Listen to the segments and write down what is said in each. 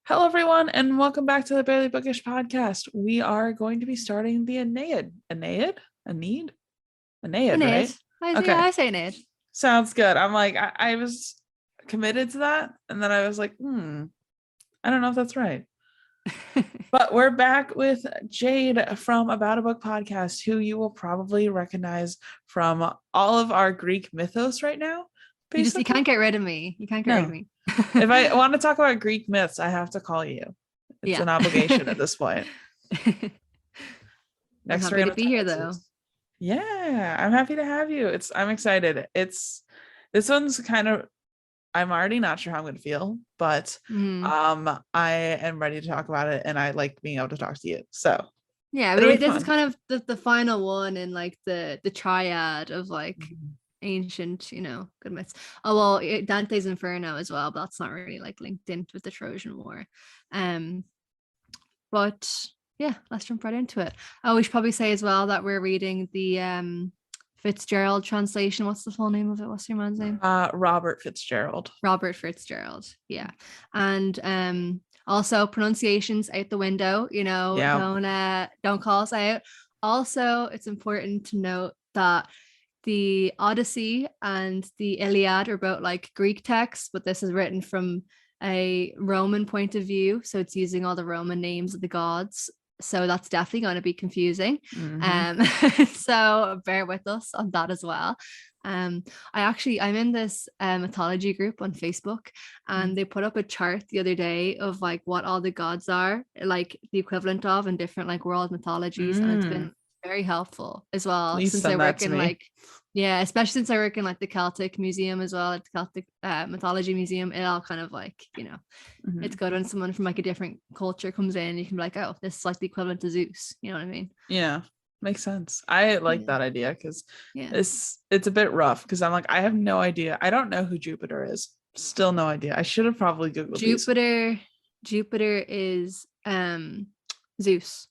Hello, everyone, and welcome back to the Barely Bookish podcast. We are going to be starting the Aeneid. Aeneid, Aeneid. right? Okay, I say Aeneid. sounds good. I'm like, I was committed to that, and then I was like, I don't know if that's right. But we're back with Jade from About a Book podcast, who you will probably recognize from all of our Greek mythos right now. You can't get rid of me. You can't get rid of me. If I want to talk about Greek myths, I have to call you. It's an obligation at this point. Next, I'm happy to be here, though. Yeah, I'm happy to have you. I'm excited. This one's kind of, I'm already not sure how I'm going to feel, but I am ready to talk about it, and I like being able to talk to you. So yeah, this is kind of the final one in like the triad of like ancient, good myths. Oh well, Dante's Inferno as well, but that's not really like linked in with the Trojan War. But yeah, let's jump right into it. Oh, we should probably say as well that we're reading the Fitzgerald translation. What's the full name of it? What's your man's name? Robert Fitzgerald. Robert Fitzgerald. Yeah. And also pronunciations out the window, don't call us out. Also, it's important to note that the Odyssey and the Iliad are both like Greek texts, but this is written from a Roman point of view. So it's using all the Roman names of the gods. So that's definitely going to be confusing. So bear with us on that as well. I'm in this mythology group on Facebook, and they put up a chart the other day of like what all the gods are like the equivalent of in different like world mythologies, and it's been very helpful as well. Please since I work in especially since I work in like the Celtic Museum as well, like the Celtic Mythology Museum. It all kind of like, it's good when someone from like a different culture comes in, you can be like, oh, this is like the equivalent to Zeus. You know what I mean? Yeah, makes sense. I like that idea because it's a bit rough because I'm like, I have no idea. I don't know who Jupiter is. Still no idea. I should have probably Googled Jupiter is Zeus.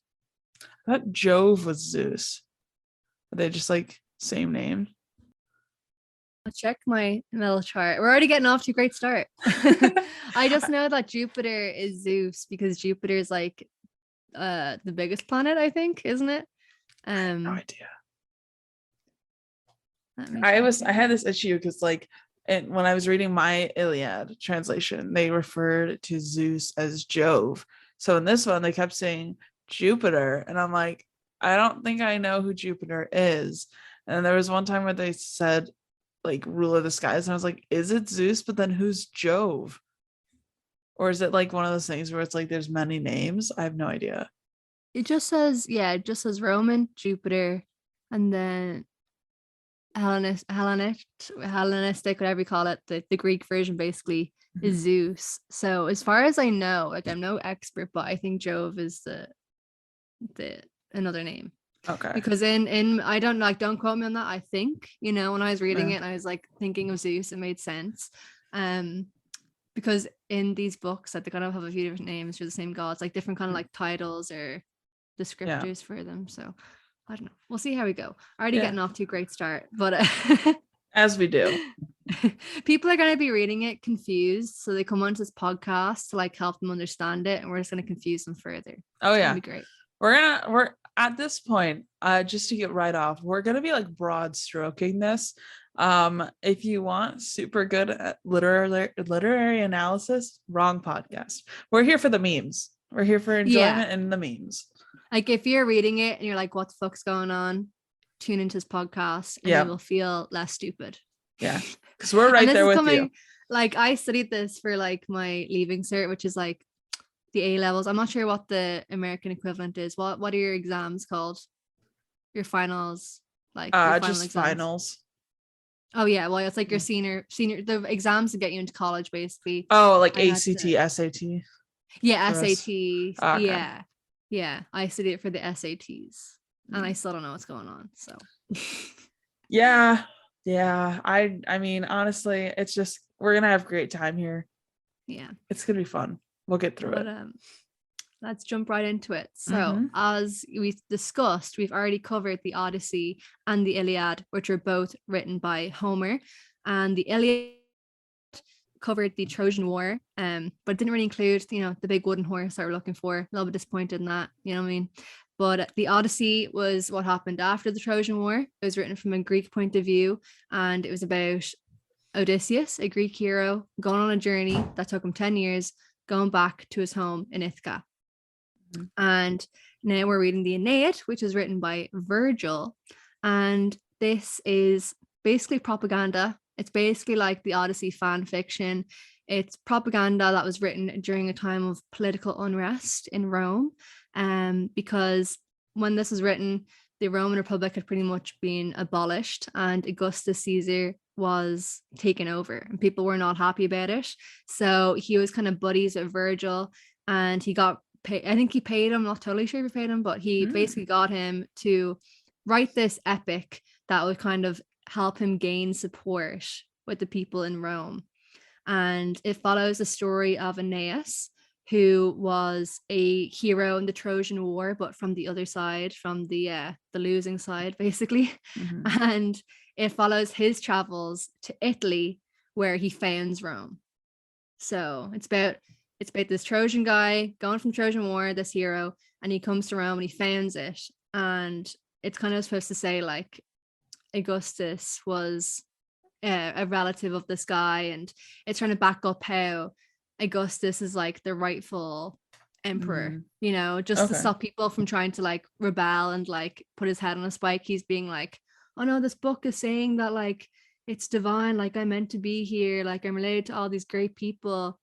I thought Jove was Zeus. Are they just like same name? I'll check my middle chart. We're already getting off to a great start. I just know that Jupiter is Zeus because Jupiter is like the biggest planet, I think, isn't it? No idea. I had this issue because like when I was reading my Iliad translation, they referred to Zeus as Jove. So in this one, they kept saying Jupiter, and I'm like, I don't think I know who Jupiter is. And there was one time where they said like ruler of the skies, and I was like, is it Zeus? But then who's Jove? Or is it like one of those things where it's like there's many names? I have no idea. It just says Roman, Jupiter, and then Hellenistic, whatever you call it, the Greek version basically is Zeus. So as far as I know, like I'm no expert, but I think Jove is the another name. Okay. Because in I don't know, like don't quote me on that. I think, when I was reading it and I was like thinking of Zeus, it made sense. Because in these books that they kind of have a few different names for the same gods, like different kind of like titles or descriptors for them. So I don't know. We'll see how we go. Already getting off to a great start, but as we do. People are going to be reading it confused, so they come onto this podcast to like help them understand it, and we're just going to confuse them further. Oh, it's gonna be great. We're at this point, just to get right off, we're gonna be like broad stroking this. If you want super good at literary analysis, wrong podcast. We're here for the memes. We're here for enjoyment in the memes. Like if you're reading it and you're like, what the fuck's going on? Tune into this podcast and you will feel less stupid. Yeah, because we're right there with you. Like I studied this for like my leaving cert, which is like the A levels. I'm not sure what the American equivalent is. What are your exams called? Your finals, like your final just exams. Finals. Oh yeah, well it's like your senior the exams to get you into college basically. Oh, like ACT, SAT. Yeah, SAT. Okay. Yeah. I studied it for the SATs, and I still don't know what's going on. So. Yeah. I mean, honestly, it's just we're gonna have a great time here. Yeah, it's gonna be fun. We'll get through it. Let's jump right into it. So as we discussed, we've already covered the Odyssey and the Iliad, which are both written by Homer. And the Iliad covered the Trojan War, but it didn't really include, the big wooden horse that we're looking for. A little bit disappointed in that, you know what I mean? But the Odyssey was what happened after the Trojan War. It was written from a Greek point of view, and it was about Odysseus, a Greek hero, going on a journey that took him 10 years, going back to his home in Ithaca. Mm-hmm. And now we're reading the Aeneid, which is written by Virgil. And this is basically propaganda. It's basically like the Odyssey fan fiction. It's propaganda that was written during a time of political unrest in Rome. Because when this was written, the Roman Republic had pretty much been abolished and Augustus Caesar was taken over and people were not happy about it. So he was kind of buddies with Virgil, and he got paid. I think he paid him, I'm not totally sure if he paid him, but he basically got him to write this epic that would kind of help him gain support with the people in Rome. And it follows the story of Aeneas, who was a hero in the Trojan War, but from the other side, from the losing side, basically. Mm-hmm. And it follows his travels to Italy, where he founds Rome. So it's about this Trojan guy going from Trojan War, this hero, and he comes to Rome and he founds it. And it's kind of supposed to say like Augustus was a relative of this guy, and it's trying to back up how Augustus is like the rightful emperor, just to stop people from trying to like rebel and like put his head on a spike. He's being like, oh no, this book is saying that like it's divine, like I'm meant to be here, like I'm related to all these great people.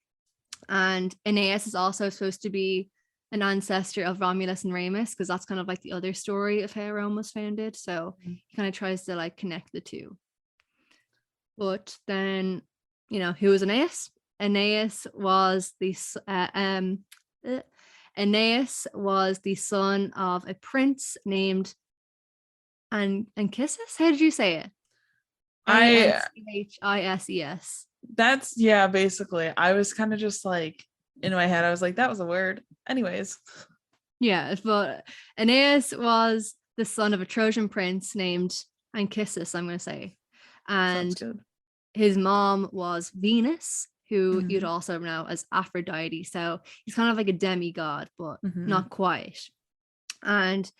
And Aeneas is also supposed to be an ancestor of Romulus and Remus, because that's kind of like the other story of how Rome was founded. So he kind of tries to like connect the two. But then, who was Aeneas? Aeneas was the son of a prince named Anchises. How did you say it? Anchises. That's basically. I was kind of just like in my head, I was like, that was a word. Anyways. Yeah, but Aeneas was the son of a Trojan prince named Anchises, I'm going to say. And his mom was Venus, who you'd also know as Aphrodite. So he's kind of like a demigod, but not quite. And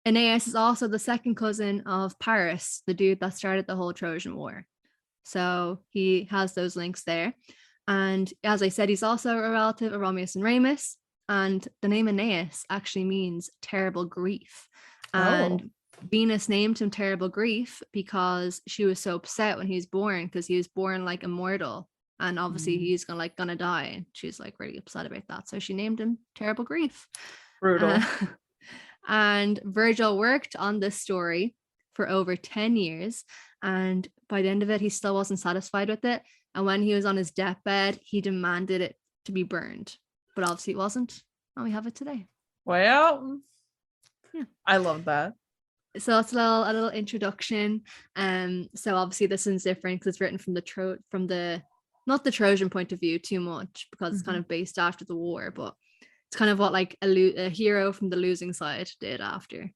Aeneas is also the second cousin of Paris, the dude that started the whole Trojan War. So he has those links there. And as I said, he's also a relative of Romulus and Remus. And the name Aeneas actually means terrible grief. And Venus named him Terrible Grief because she was so upset when he was born, because he was born like immortal. And obviously he's gonna die. And she's like really upset about that. So she named him Terrible Grief. Brutal. And Virgil worked on this story for over 10 years. And by the end of it, he still wasn't satisfied with it. And when he was on his deathbed, he demanded it to be burned. But obviously it wasn't. And we have it today. Well, yeah. I love that. So that's a little introduction. So obviously this one's different because it's written from the not the Trojan point of view too much, because it's kind of based after the war, but it's kind of what like a hero from the losing side did after.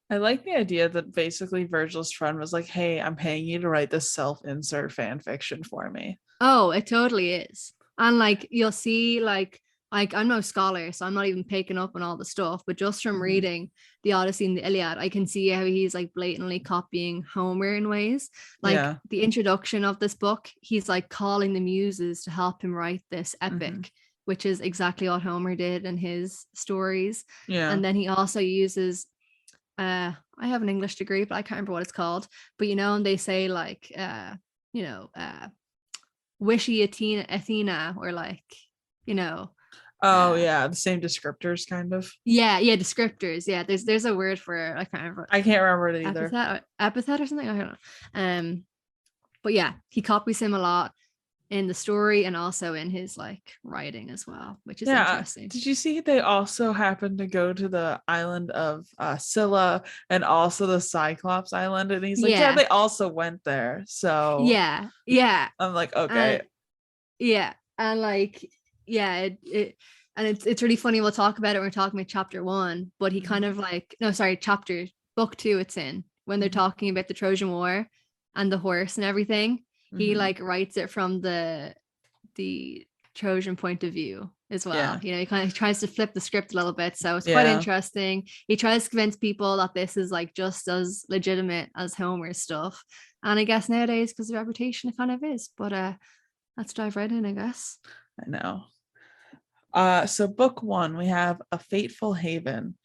I like the idea that basically Virgil's friend was like, hey, I'm paying you to write this self-insert fan fiction for me. Oh, it totally is. And like you'll see like I'm no scholar, so I'm not even picking up on all the stuff, but just from reading the Odyssey and the Iliad, I can see how he's like blatantly copying Homer in ways. Like the introduction of this book, he's like calling the muses to help him write this epic, which is exactly what Homer did in his stories. Yeah. And then he also uses I have an English degree, but I can't remember what it's called. But and they say like wishy Athena, or like the same descriptors kind of. Yeah, descriptors. Yeah, there's a word for it. I can't remember it either. Epithet or something. I don't know. But yeah, he copies him a lot in the story and also in his like writing as well, which is interesting. Did you see they also happened to go to the island of Scylla and also the Cyclops Island? And he's like, yeah, they also went there. So yeah. I'm like, okay. And like, it's really funny. We'll talk about it when we're talking about chapter 1, but he kind of like, book 2 it's in, when they're talking about the Trojan War and the horse and everything. He like writes it from the the Trojan point of view as well. Yeah. You know, he kind of tries to flip the script a little bit, so it's quite Yeah. interesting. He tries to convince people that this is like just as legitimate as Homer's stuff, and I guess nowadays, because of reputation, it kind of is. But let's dive right in, I guess. I know. So book 1, we have A Fateful Haven.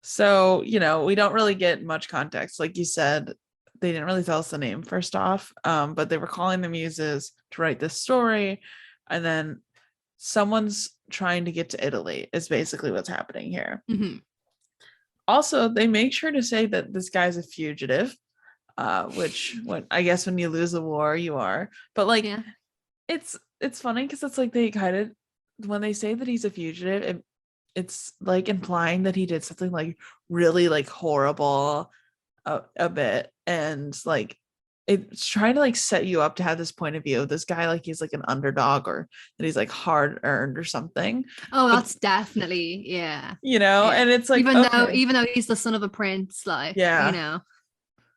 So, you know, we don't really get much context. Like you said, they didn't really tell us the name first off, but they were calling the muses to write this story, and then someone's trying to get to Italy is basically what's happening here. Mm-hmm. Also, they make sure to say that this guy's a fugitive, which when I guess when you lose a war, you are. But like, Yeah. it's funny because it's like they kind of, when they say that he's a fugitive, it's like implying that he did something like really like horrible a bit, and like it's trying to like set you up to have this point of view of this guy like he's like an underdog, or that he's like hard earned or something. Oh, that's definitely, yeah. You know, Yeah. and it's like, even okay. though he's the son of a prince, like, Yeah. you know,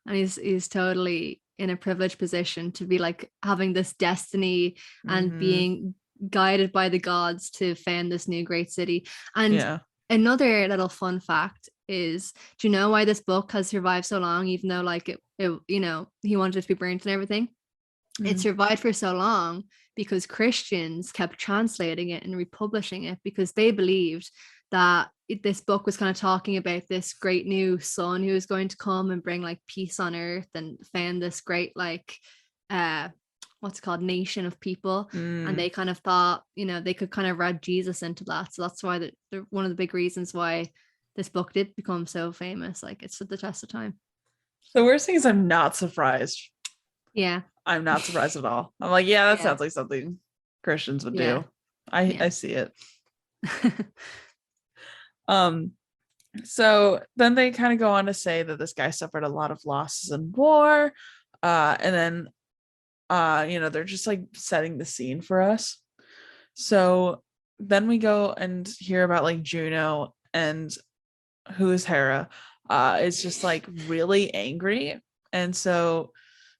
and he's totally in a privileged position to be like having this destiny and being guided by the gods to found this new great city. And another little fun fact is, do you know why this book has survived so long, even though like it you know, he wanted it to be burnt and everything? It survived for so long because Christians kept translating it and republishing it, because they believed that this book was kind of talking about this great new son who was going to come and bring like peace on earth and found this great like what's it called, nation of people. And they kind of thought, you know, they could kind of read Jesus into that. So that's why they're one of the big reasons why this book did become so famous. Like, it stood the test of time. The worst thing is I'm not surprised. Yeah. I'm not surprised at all. I'm like, yeah, that sounds like something Christians would do. I see it. So then they kind of go on to say that this guy suffered a lot of losses in war. And then you know, they're just like setting the scene for us. So then we go and hear about like Juno, and who is Hera, is just like really angry. And so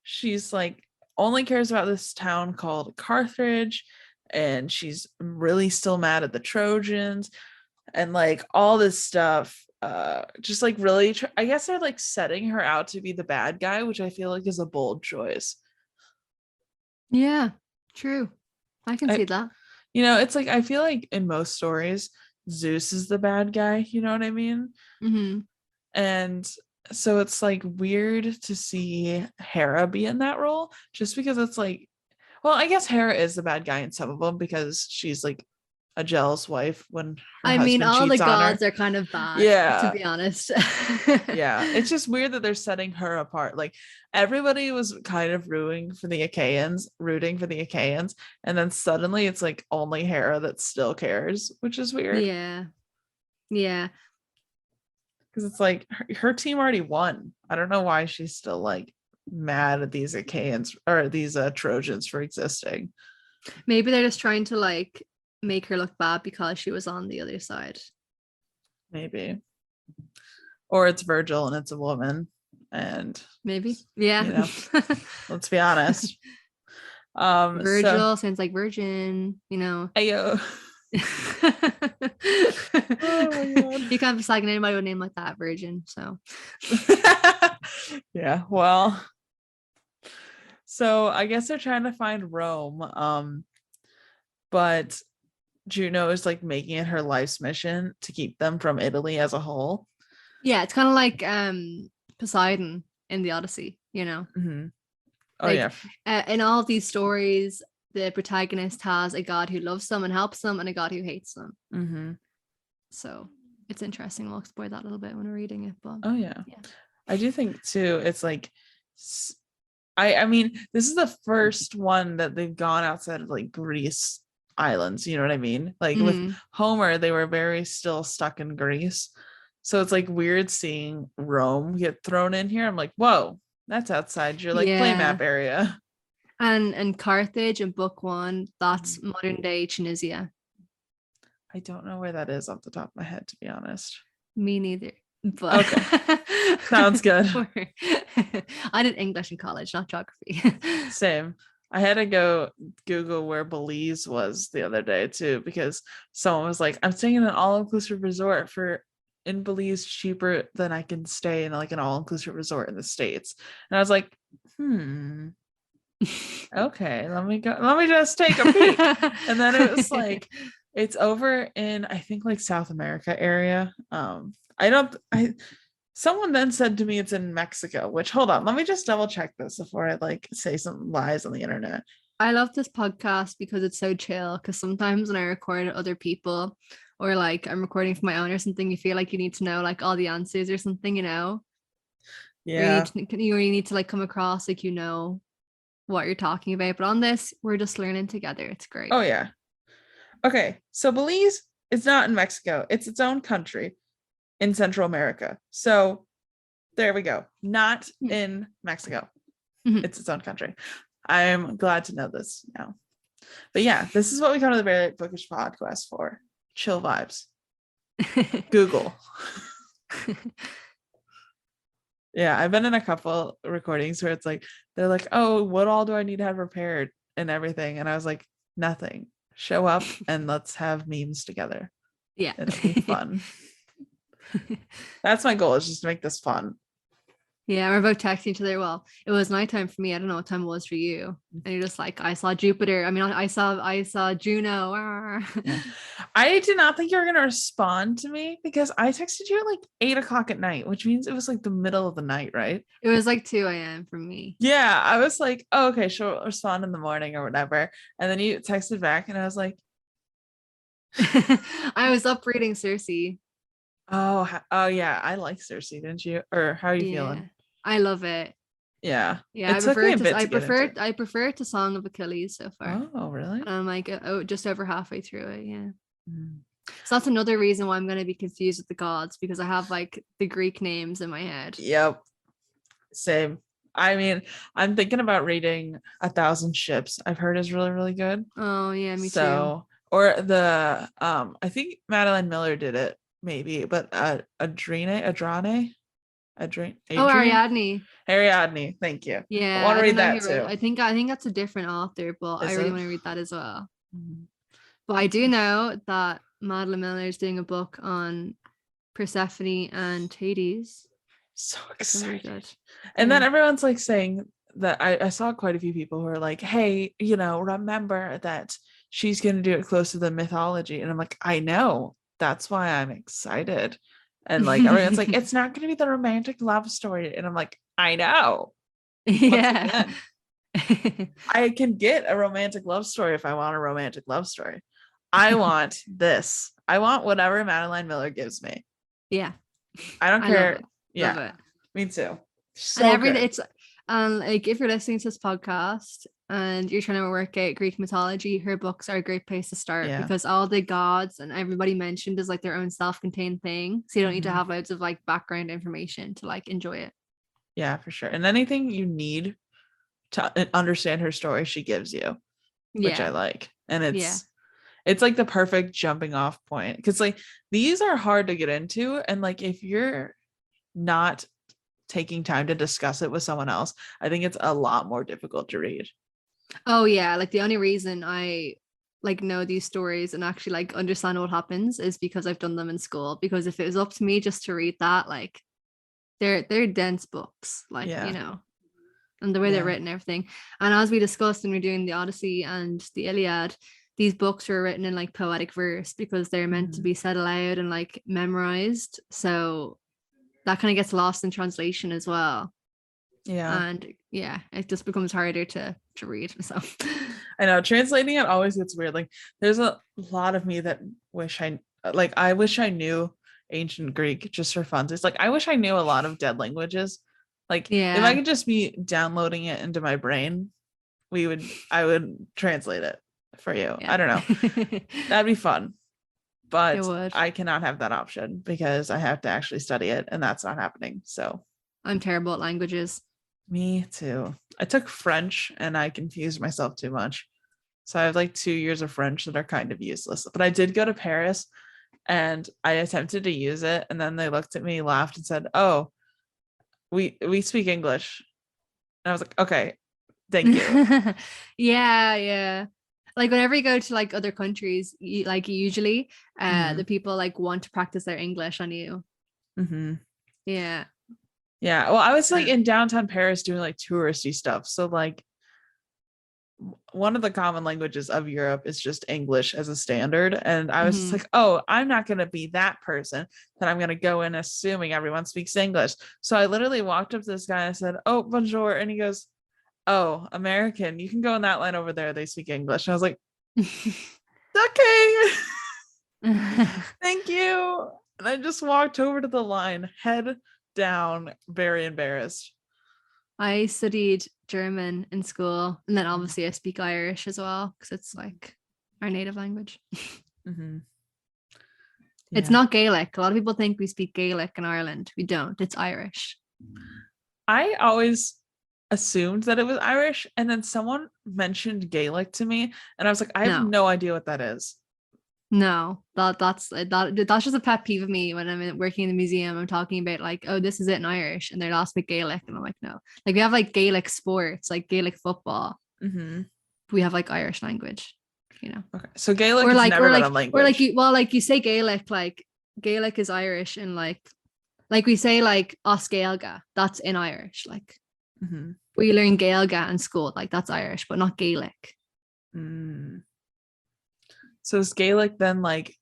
she's like only cares about this town called Carthage, and she's really still mad at the Trojans and like all this stuff. Just like really I guess they're like setting her out to be the bad guy, which I feel like is a bold choice. Yeah, true. I can see that. You know, it's like I feel like in most stories Zeus is the bad guy, you know what I mean? And so it's like weird to see Hera be in that role, just because it's like, well, I guess Hera is the bad guy in some of them because she's like a jealous wife when her husband all the cheats on her. gods are kind of bad, to be honest. Yeah, it's just weird that they're setting her apart. Like everybody was kind of rooting for the Achaeans, and then suddenly it's like only Hera that still cares, which is weird. Yeah, because it's like her team already won. I don't know why she's still like mad at these Achaeans or these Trojans for existing. Maybe they're just trying to like make her look bad because she was on the other side. Maybe. Or it's Virgil and it's a woman. And maybe. Yeah. You know, let's be honest. Virgil sounds like virgin, you know. Ayo. Oh my God. You can't be slagging anybody with a name like that, virgin. So yeah, well. So I guess they're trying to find Rome. But Juno is like making it her life's mission to keep them from Italy as a whole. Yeah, it's kind of like Poseidon in the Odyssey, you know. Oh like, yeah. In all of these stories, the protagonist has a god who loves them and helps them, and a god who hates them. So it's interesting. We'll explore that a little bit when we're reading it. But oh yeah, I do think too. It's like, I mean, this is the first one that they've gone outside of like Greece islands. You know what I mean? Like with Homer, they were very still stuck in Greece. So it's like weird seeing Rome get thrown in here. I'm like, whoa, that's outside your like playmap area. And Carthage in book 1, that's modern day Tunisia. I don't know where that is off the top of my head, to be honest. Me neither. But okay, sounds good. I did English in college, not geography. Same. I had to go Google where Belize was the other day too, because someone was like, I'm staying in an all-inclusive resort in Belize cheaper than I can stay in like an all-inclusive resort in the States. And I was like, okay, let me just take a peek. And then it was like, it's over in, I think, like South America area. Someone then said to me it's in Mexico, which, hold on, let me just double check this before I like say some lies on the internet. I love this podcast because it's so chill. Because sometimes when I record other people, or like I'm recording for my own or something, you feel like you need to know like all the answers or something, you know? Yeah. You need to like come across like you know what you're talking about. But on this, we're just learning together. It's great. Oh yeah. Okay, so Belize is not in Mexico. It's its own country in Central America. So there we go. Not in Mexico. It's its own country. I'm glad to know this now. But yeah, this is what we come to the Very Late Bookish podcast for. Chill vibes. Google. Yeah, I've been in a couple recordings where it's like, they're like, oh, what all do I need to have prepared and everything? And I was like, nothing. Show up and let's have memes together. Yeah. It'll be fun. That's my goal, is just to make this fun. Yeah, we're both texting each other. Well, it was nighttime for me. I don't know what time it was for you. And you're just like, I saw Jupiter. I mean, I saw Juno. Yeah. I did not think you were gonna respond to me because I texted you at like 8:00 at night, which means it was like the middle of the night, right? It was like 2 a.m. for me. Yeah, I was like, oh, okay, she'll respond in the morning or whatever. And then you texted back and I was like, I was up reading Circe. Oh yeah, I like Circe, didn't you? Or how are you feeling? I love it. Yeah. Yeah, I prefer it to Song of Achilles so far. Oh, really? And I'm like just over halfway through it. Yeah. So that's another reason why I'm going to be confused with the gods, because I have like the Greek names in my head. Yep. Same. I mean, I'm thinking about reading 1,000 Ships. I've heard is really, really good. Oh yeah, me too. Or the I think Madeline Miller did it, maybe, but Adrane. Ariadne, thank you. Yeah, I want to read that too. I think that's a different author, but I really want to read that as well. But I do know that Madeline Miller is doing a book on Persephone and Hades. So excited. And then everyone's like saying that I saw quite a few people who are like, hey, remember that she's going to do it close to the mythology. And I'm like, I know, that's why I'm excited. And like everyone's like, it's not going to be the romantic love story. And I'm like, I know. Yeah. I can get a romantic love story if I want a romantic love story. I want this. I want whatever Madeline Miller gives me. Yeah. I don't care. Yeah. Love it. Me too. So and everything it's like if you're listening to this podcast and you're trying to work out Greek mythology, her books are a great place to start because all the gods and everybody mentioned is like their own self-contained thing. So you don't need to have loads of like background information to like enjoy it. Yeah, for sure. And anything you need to understand her story, she gives you, which I like. And it's like the perfect jumping off point, because like these are hard to get into, and like if you're not taking time to discuss it with someone else, I think it's a lot more difficult to read. Oh yeah, like the only reason I like know these stories and actually like understand what happens is because I've done them in school. Because if it was up to me just to read that, like they're dense books, like and the way they're written and everything. And as we discussed when we were doing the Odyssey and the Iliad, these books were written in like poetic verse because they're meant to be said aloud and like memorized. So that kind of gets lost in translation as well. Yeah. And it just becomes harder to read. So I know translating it always gets weird. Like there's a lot of me that wish I knew ancient Greek just for fun. It's like I wish I knew a lot of dead languages. Like if I could just be downloading it into my brain, I would translate it for you. I don't know. That'd be fun. But I cannot have that option because I have to actually study it, and that's not happening. So I'm terrible at languages. Me too. I took French and I confused myself too much. So I have like 2 years of French that are kind of useless. But I did go to Paris and I attempted to use it. And then they looked at me, laughed, and said, oh, we speak English. And I was like, okay, Thank you. Yeah. Like whenever you go to like other countries, usually the people like want to practice their English on you. Yeah. Yeah. Well, I was like in downtown Paris doing like touristy stuff. So like one of the common languages of Europe is just English as a standard. And I was just like, oh, I'm not going to be that person that I'm going to go in assuming everyone speaks English. So I literally walked up to this guy and I said, oh, bonjour. And he goes, oh, American, you can go in that line over there. They speak English. And I was like, okay, thank you. And I just walked over to the line, head down, very embarrassed. I studied German in school, and then obviously I speak Irish as well because it's like our native language. It's not Gaelic. A lot of people think we speak Gaelic in Ireland. We don't. It's Irish. I always assumed that it was Irish, and then someone mentioned Gaelic to me, and I was like, I have no idea what that is. No, that's just a pet peeve of me when I'm working in the museum. I'm talking about like, oh, this is it in Irish, and they're all speak Gaelic, and I'm like, no. Like we have like Gaelic sports, like Gaelic football. We have like Irish language, you know. Okay, so Gaelic is never been a language. Or like you say Gaelic, like Gaelic is Irish, and like we say like Oscailga, that's in Irish. Like we learn Gaelga in school, like that's Irish, but not Gaelic. So is Gaelic then like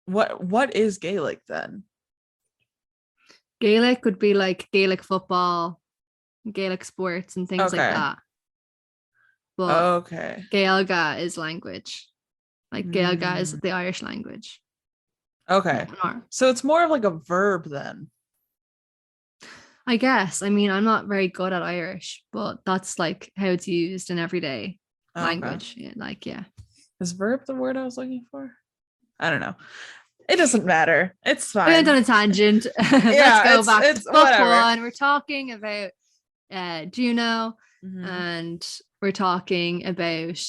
what is Gaelic then? Gaelic would be like Gaelic football, Gaelic sports and things like that. But Gaelga is language. Like Gaelga is the Irish language. Okay. So it's more of like a verb then. I guess. I mean, I'm not very good at Irish, but that's like how it's used in everyday language. Yeah, like, yeah. Is verb the word I was looking for? I don't know. It doesn't matter. It's fine. We went on a tangent. Let's go back to book one. We're talking about Juno, and we're talking about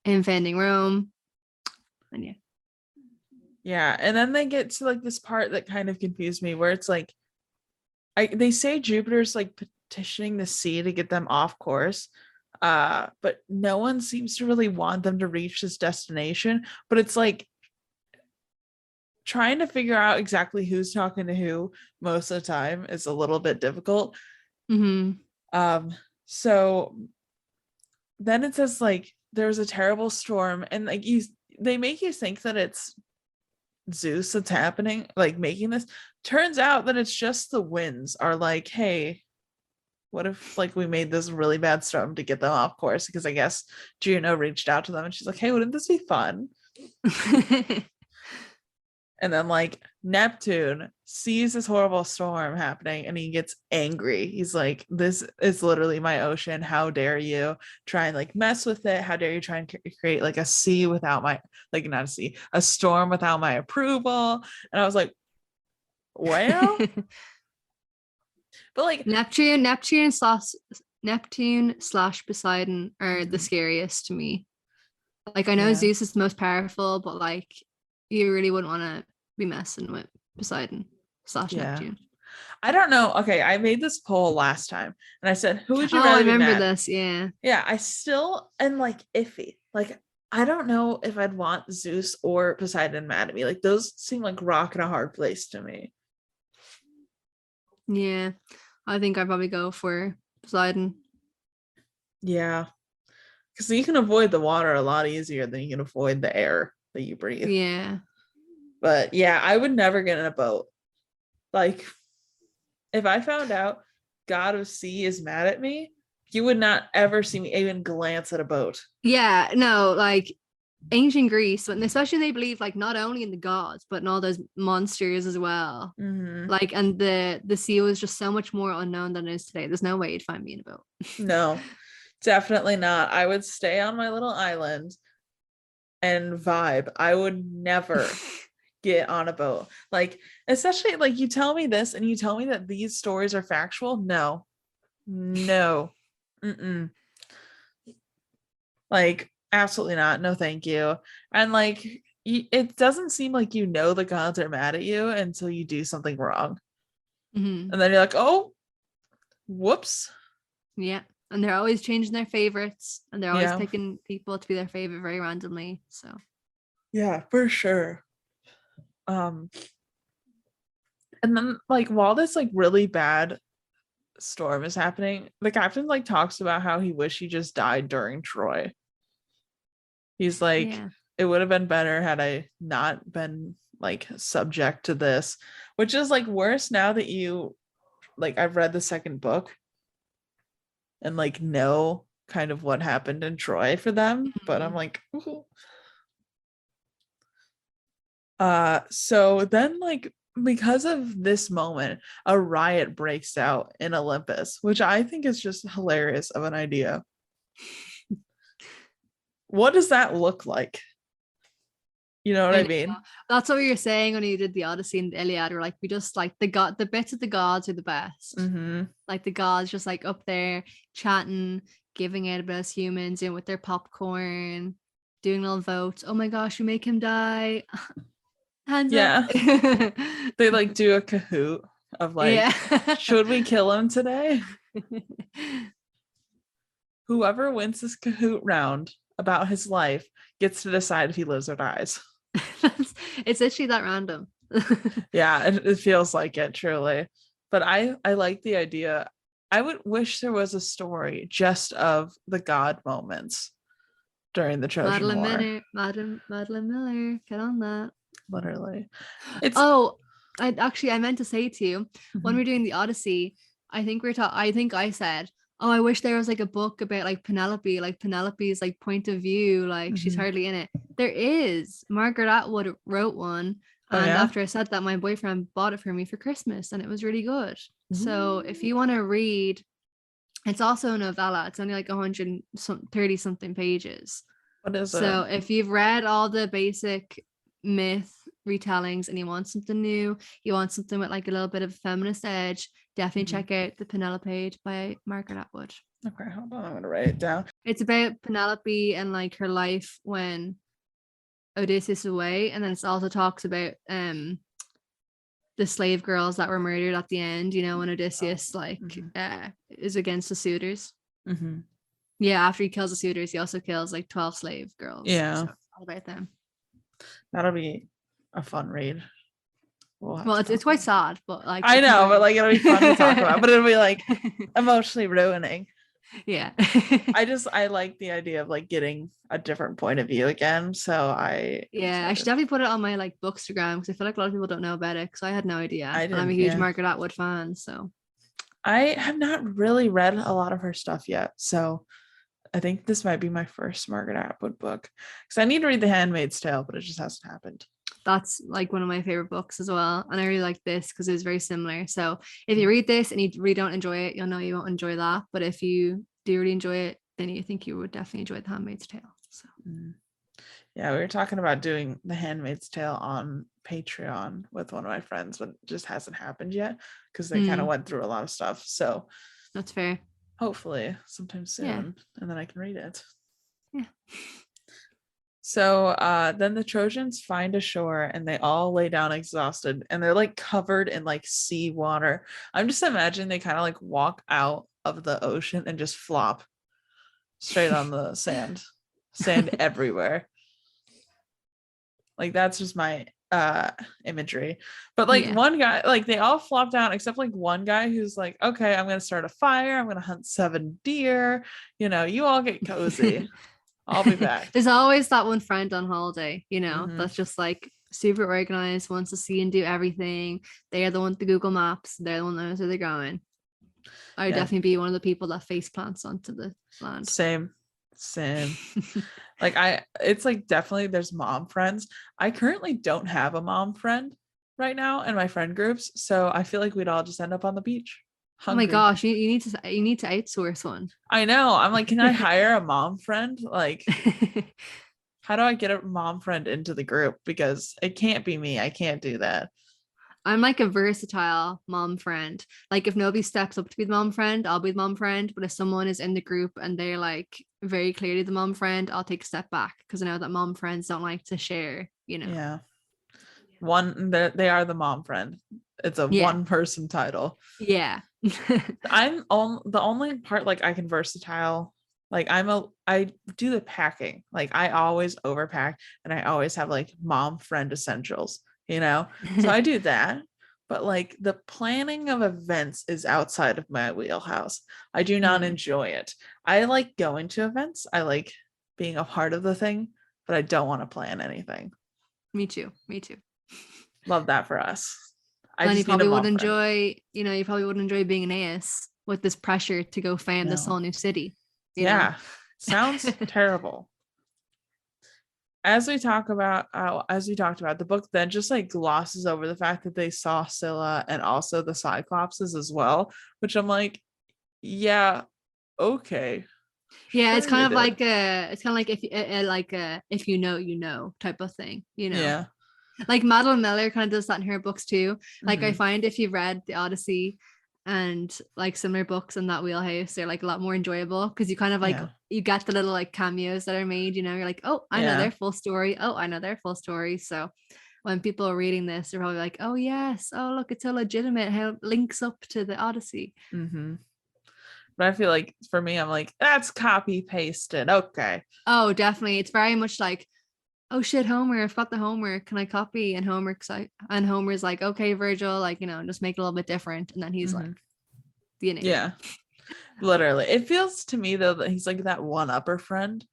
Inventing Rome. And yeah. And then they get to like this part that kind of confused me, where it's like they say Jupiter's like petitioning the sea to get them off course. But no one seems to really want them to reach this destination. But it's like trying to figure out exactly who's talking to who most of the time is a little bit difficult. So then it says like there's a terrible storm, and like they make you think that it's Zeus that's happening, like making this. Turns out that it's just the winds are like, hey, what if like we made this really bad storm to get them off course? Because I guess Juno reached out to them and she's like, hey, wouldn't this be fun? And then like Neptune sees this horrible storm happening and he gets angry. He's like, this is literally my ocean. How dare you try and like mess with it? How dare you try and create like a sea without my, like not a sea, a storm without my approval? And I was like, well, but like Neptune slash Poseidon are the scariest to me. Like I know Zeus is the most powerful, but like you really wouldn't want to be messing with Poseidon slash Neptune. I don't know. Okay, I made this poll last time and I said, who would you rather be mad? I remember this. Yeah, I still am like iffy. Like I don't know if I'd want Zeus or Poseidon mad at me. Like those seem like rock in a hard place to me. Yeah, I think I'd probably go for Poseidon. Yeah, because you can avoid the water a lot easier than you can avoid the air that you breathe. Yeah. But yeah, I would never get in a boat. Like, if I found out God of Sea is mad at me, you would not ever see me even glance at a boat. Yeah, no, like ancient Greece, and especially they believe like not only in the gods, but in all those monsters as well. Like, and the sea was just so much more unknown than it is today. There's no way you'd find me in a boat. No, definitely not. I would stay on my little island and vibe. I would never get on a boat. Like, especially like you tell me this and you tell me that these stories are factual. No. Like, absolutely not. No, thank you. And like, it doesn't seem like you know the gods are mad at you until you do something wrong. And then you're like, oh, whoops. Yeah. And they're always changing their favorites, and they're always Yeah. picking people to be their favorite very randomly. So Yeah, for sure. And then like while this like really bad storm is happening, the captain like talks about how he wished he just died during Troy. He's like, yeah. it would have been better had I not been like subject to this, which is like worse now that you like I've read the second book and like know kind of what happened in Troy for them, but I'm like, ooh. So then like because of this moment, a riot breaks out in Olympus, which I think is just hilarious of an idea. What does that look like? You know what I mean? That's what we were saying when you did the Odyssey and the Iliad. We're like, we just like the bits of the gods are the best. Mm-hmm. Like the gods just like up there chatting, giving out about us humans, with their popcorn, doing little votes. Oh my gosh, we make him die. Hands up. They like do a Kahoot of like, should we kill him today? Whoever wins this Kahoot round about his life gets to decide if he lives or dies. It's literally that random. Yeah, it feels like it, truly. But I like the idea. I would wish there was a story just of the god moments during the Trojan War. Madeline Miller, get on that. Literally. I meant to say to you, when we're doing the Odyssey, I think I said, oh, I wish there was like a book about like Penelope's like point of view, like she's hardly in it. There is. Margaret Atwood wrote one, and after I said that, my boyfriend bought it for me for Christmas, and it was really good. So if you want to read, it's also a novella. It's only like 130 something pages. What is it? So if you've read all the basic myth retellings and you want something new, you want something with like a little bit of a feminist edge, definitely check out the Penelope page by Margaret Atwood. Okay, hold on, I'm gonna write it down. It's about Penelope and like her life when Odysseus is away, and then it also talks about the slave girls that were murdered at the end, when Odysseus is against the suitors. Yeah, after he kills the suitors, he also kills like 12 slave girls. Yeah, so it's all about them. That'll be a fun read. Well, it's quite sad, but like I know, but like it'll be fun to talk about, but it'll be like emotionally ruining. Yeah. I like the idea of like getting a different point of view again. So I should definitely put it on my like Bookstagram, because I feel like a lot of people don't know about it, because I had no idea. And I'm a huge Margaret Atwood fan, so I have not really read a lot of her stuff yet. So I think this might be my first Margaret Atwood book, because I need to read The Handmaid's Tale, but it just hasn't happened. That's like one of my favorite books as well, and I really like this because it was very similar. So if you read this and you really don't enjoy it, you'll know you won't enjoy that. But if you do really enjoy it, then you think you would definitely enjoy The Handmaid's Tale. So yeah, we were talking about doing The Handmaid's Tale on Patreon with one of my friends, but it just hasn't happened yet because they kind of went through a lot of stuff. So that's fair. Hopefully sometime soon, and then I can read it. Yeah. So then the Trojans find a shore and they all lay down exhausted, and they're like covered in like sea water. I'm just imagining they kind of like walk out of the ocean and just flop straight on the sand everywhere. Like that's just my imagery. But like one guy, like they all flop down except like one guy who's like, okay, I'm gonna start a fire, I'm gonna hunt 7 deer, you all get cozy. I'll be back. There's always that one friend on holiday, that's just like super organized, wants to see and do everything. They are the one with the Google Maps. They're the one that knows where they're going. I would definitely be one of the people that face plants onto the land. Same. Like it's like definitely there's mom friends. I currently don't have a mom friend right now in my friend groups, so I feel like we'd all just end up on the beach. Hungry. Oh my gosh, you need to outsource one. I know. I'm like, can I hire a mom friend? Like, how do I get a mom friend into the group? Because it can't be me. I can't do that. I'm like a versatile mom friend. Like if nobody steps up to be the mom friend, I'll be the mom friend. But if someone is in the group and they're like very clearly the mom friend, I'll take a step back, because I know that mom friends don't like to share, Yeah. They are the mom friend. It's a one person title. Yeah. The only part like I can versatile. Like I do the packing. Like I always overpack and I always have like mom friend essentials, you know? So I do that. But like the planning of events is outside of my wheelhouse. I do not enjoy it. I like going to events. I like being a part of the thing, but I don't want to plan anything. Me too. Me too. Love that for us. I And just need a mom friend. you probably would enjoy being an AS with this pressure to go find this whole new city. You know? Sounds terrible. As we talked about, the book then just like glosses over the fact that they saw Scylla and also the Cyclopses as well, which I'm like, yeah, okay. Yeah, Sure it's kind of did. like if you know type of thing, you know. Yeah. Like Madeline Miller kind of does that in her books too. Like I Mhm. find if you've read the Odyssey and like similar books in that wheelhouse, they're like a lot more enjoyable because you kind of like Yeah. you get the little like cameos that are made, you know, you're like, oh, I know Yeah. their full story. Oh, I know their full story. So when people are reading this, they're probably like, oh yes, oh look, it's so legitimate how it links up to the Odyssey. Mm-hmm. But I feel like for me, I'm like, that's copy pasted. Okay. Oh, definitely. It's very much like, oh shit, Homer, I've got the homework. Can I copy? And Homer's like, okay, Virgil, like, you know, just make it a little bit different. And then he's like, Mm-hmm. the Aeneid. Yeah. Literally. It feels to me though that he's like that one upper friend.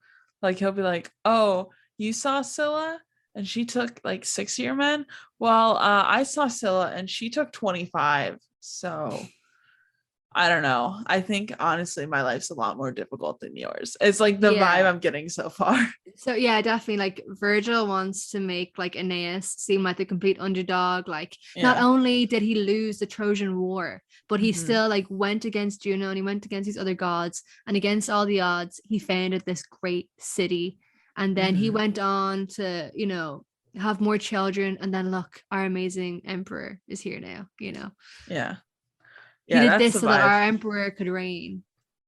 Like he'll be like, oh, you saw Scylla and she took like 6-year men. Well, I saw Scylla and she took 25. So I don't know. I think honestly my life's a lot more difficult than yours. It's like the vibe Yeah. I'm getting so far. So yeah, definitely like Virgil wants to make like Aeneas seem like the complete underdog. Like not Yeah. only did he lose the Trojan War, but he Mm-hmm. still like went against Juno and he went against these other gods. And against all the odds, he founded this great city. And then he Mm-hmm. went on to, you know, have more children. And then look, our amazing emperor is here now, you know. Yeah. He Yeah, did that's this the so that vibe. our emperor could reign.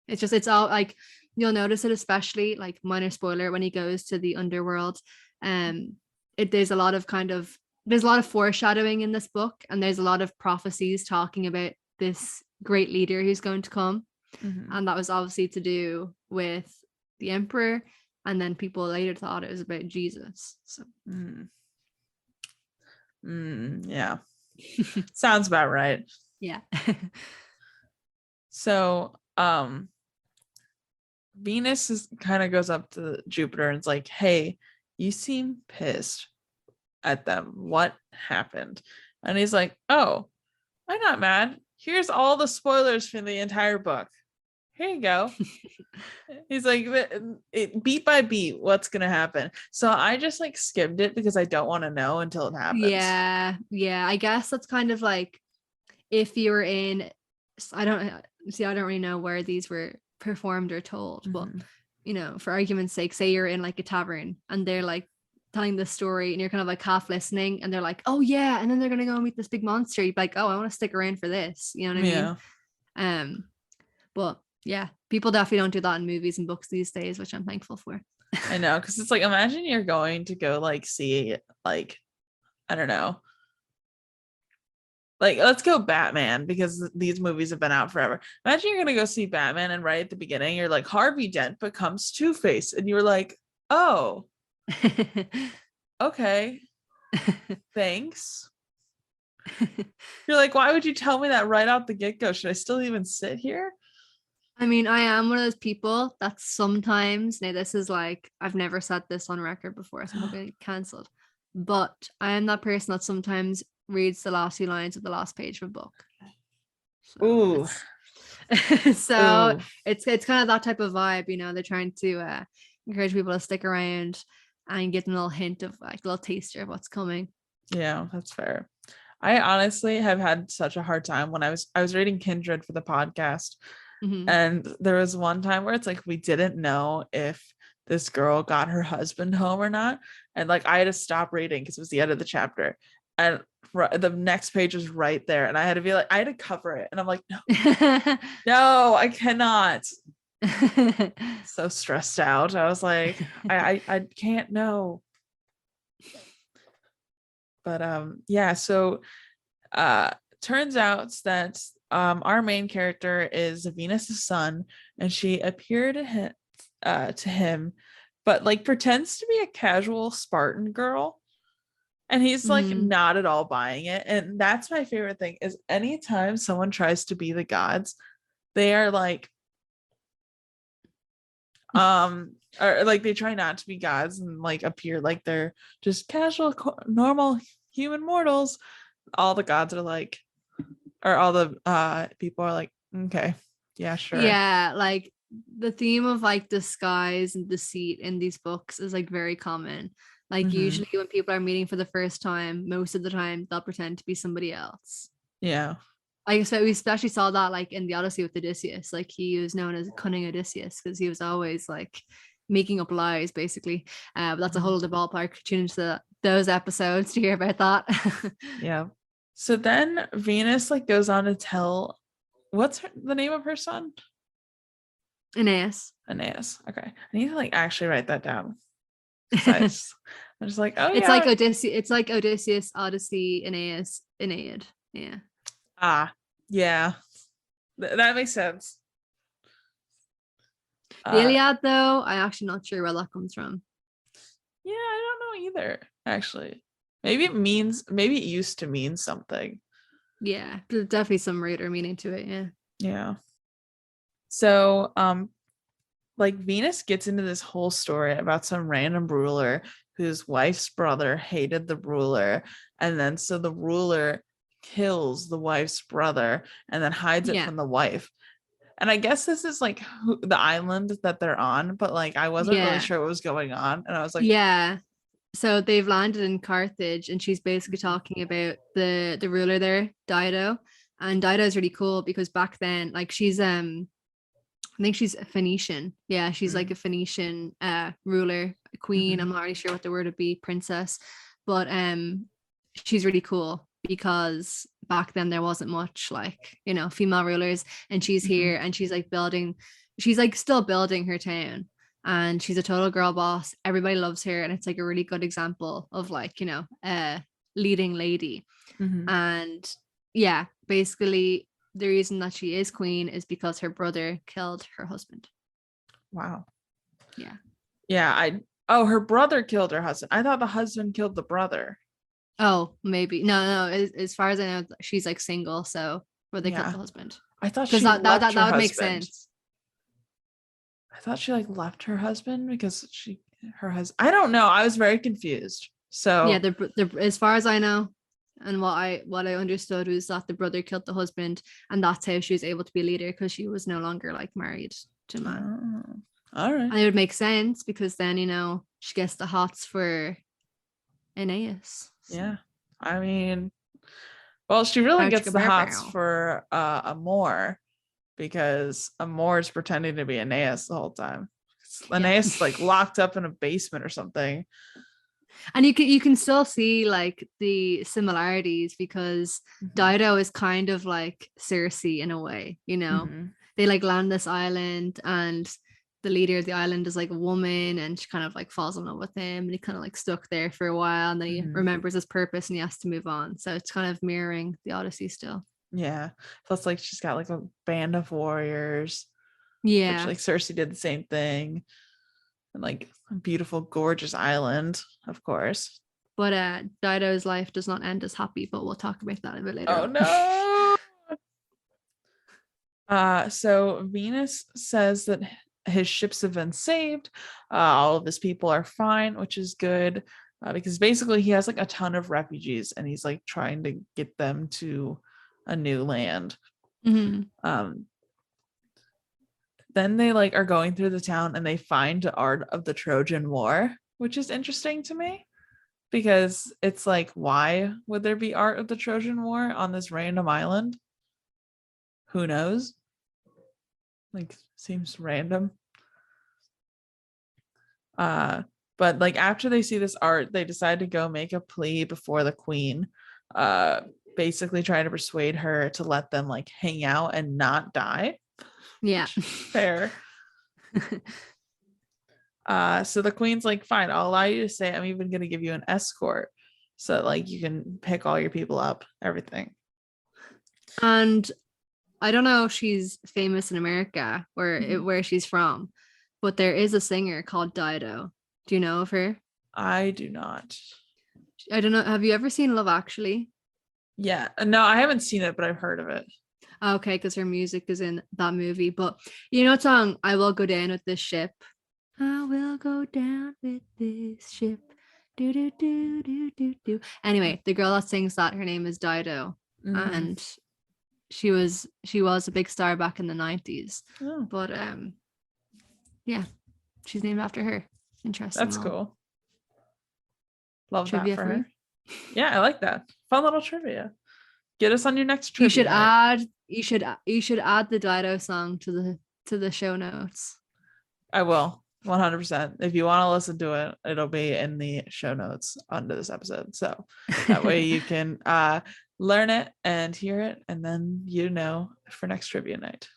It's all like you'll notice it, especially like minor spoiler when he goes to the underworld. Um, there's a lot of there's a lot of foreshadowing in this book, and there's a lot of prophecies talking about this great leader who's going to come, Mm-hmm. and that was obviously to do with the emperor, and then people later thought it was about Jesus. So Yeah. Sounds about right. yeah. So Venus is kind of goes up to Jupiter and it's like, hey, you seem pissed at them. What happened? And he's like, oh, I'm not mad. Here's all the spoilers for the entire book. Here you go. He's like, beat by beat, what's gonna happen? So I just like skimmed it because I don't want to know until it happens. Yeah, I guess that's kind of like if you were in, I don't really know where these were performed or told, but Mm-hmm. you know, for argument's sake, say you're in like a tavern and they're like telling the story and you're kind of like half listening and they're like, oh yeah, and then they're gonna go meet this big monster. You'd be like, oh, I want to stick around for this. You know what I mean? Yeah. But yeah, people definitely don't do that in movies and books these days, which I'm thankful for. I know, because it's like imagine you're going to go like see like I don't know, like let's go Batman because these movies have been out forever. Imagine you're gonna go see Batman and right at the beginning you're like Harvey Dent becomes Two-Face and you're like, oh, okay, thanks. You're like, why would you tell me that right out the get-go? Should I still even sit here? I mean, I am one of those people that sometimes, now this is like, I've never said this on record before, so I'm not getting cancelled, but I am that person that sometimes reads the last few lines of the last page of a book. So Ooh. so Ooh. it's kind of that type of vibe, you know, they're trying to encourage people to stick around and get them a little hint of like a little taster of what's coming. Yeah, that's fair. I honestly have had such a hard time when I was reading Kindred for the podcast. Mm-hmm. And there was one time where it's like we didn't know if this girl got her husband home or not. And like I had to stop reading because it was the end of the chapter. And the next page was right there. And I had to be like, I had to cover it. And I'm like, no, no, I cannot. So stressed out. I was like, I can't know. But yeah, so turns out that our main character is Venus's son, and she appeared to him, but like pretends to be a casual Spartan girl. And he's like not at all buying it. And that's my favorite thing is anytime someone tries to be the gods, they are like, or like they try not to be gods and like appear like they're just casual, normal human mortals. All the gods are like, or all the people are like, okay, yeah, sure. Yeah, like the theme of like disguise and deceit in these books is like very common. Like usually when people are meeting for the first time, most of the time they'll pretend to be somebody else. Yeah. Like so we especially saw that like in the Odyssey with Odysseus. Like he was known as cunning Odysseus because he was always like making up lies, basically. But that's a whole other ballpark. Tune into those episodes to hear about that. Yeah. So then Venus like goes on to tell, what's the name of her son? Aeneas. Aeneas. Okay. I need to like actually write that down. I'm just like, oh it's yeah. like Odysseus. It's like Odysseus, Odyssey, Aeneas, Aeneid. Yeah. Yeah. That makes sense. The Iliad, though, I'm actually not sure where that comes from. Yeah, I don't know either. Actually, maybe it used to mean something. Yeah, there's definitely some root or meaning to it. Yeah. Yeah. So, like Venus gets into this whole story about some random ruler whose wife's brother hated the ruler, and then so the ruler kills the wife's brother and then hides it from the wife. And I guess this is like the island that they're on, but like I wasn't really sure what was going on, and I was like, yeah. So they've landed in Carthage, and she's basically talking about the ruler there, Dido, and Dido is really cool because back then, like she's I think she's a Phoenician. Yeah, she's like a Phoenician ruler, queen. I'm not really sure what the word would be, princess, but she's really cool because back then there wasn't much like, you know, female rulers, and she's here and she's like still building her town, and she's a total girl boss. Everybody loves her, and it's like a really good example of like, you know, a leading lady. And yeah, basically the reason that she is queen is because her brother killed her husband. Wow. Yeah. Yeah, her brother killed her husband. I thought the husband killed the brother. Oh, maybe. No. As far as I know, she's like single, so where they killed the husband. I thought she left that her would husband. make sense. I thought she like left her husband because her husband. I don't know. I was very confused. So yeah, the as far as I know, and what I understood was that the brother killed the husband, and that's how she was able to be a leader because she was no longer like married to a man. All right. And it would make sense because then, you know, she gets the hots for Aeneas. So. Yeah. I mean, well, she really gets the hots for Amor because Amor is pretending to be Aeneas the whole time. Aeneas is like locked up in a basement or something. And you can still see like the similarities because Dido is kind of like Circe in a way, you know. They like land this island, and the leader of the island is like a woman, and she kind of like falls in love with him, and he kind of like stuck there for a while, and then he remembers his purpose and he has to move on. So it's kind of mirroring the Odyssey still. Yeah. Plus like she's got like a band of warriors. Yeah. Which like Circe did the same thing. And like a beautiful, gorgeous island, of course. But Dido's life does not end as happy, but we'll talk about that a bit later. Oh no. So Venus says that his ships have been saved. All of his people are fine, which is good. Because basically he has like a ton of refugees and he's like trying to get them to a new land. Then they like are going through the town and they find the art of the Trojan War, which is interesting to me because it's like, why would there be art of the Trojan War on this random island? Who knows? Like, seems random. But like after they see this art, they decide to go make a plea before the queen, basically trying to persuade her to let them like hang out and not die. Yeah. Fair. So the queen's like, fine, I'll allow you to stay. I'm even gonna give you an escort so that, like you can pick all your people up, everything. And I don't know if she's famous in America or where she's from, but there is a singer called Dido. Do you know of her? I do not. I don't know. Have you ever seen Love Actually? Yeah. No, I haven't seen it, but I've heard of it. Okay, because her music is in that movie. But you know, song "I Will Go Down with This Ship." I will go down with this ship. Do do do do do do. Anyway, the girl that sings that, her name is Dido, and she was a big star back in the 90s. Oh. But yeah, she's named after her. Interesting. That's cool. Love Trivia that for her. Yeah, I like that. Fun little trivia. Get us on your next trivia. You should add the Dido song to the show notes. I will. 100%. If you want to listen to it, it'll be in the show notes under this episode. So that way you can learn it and hear it, and then you know for next trivia night.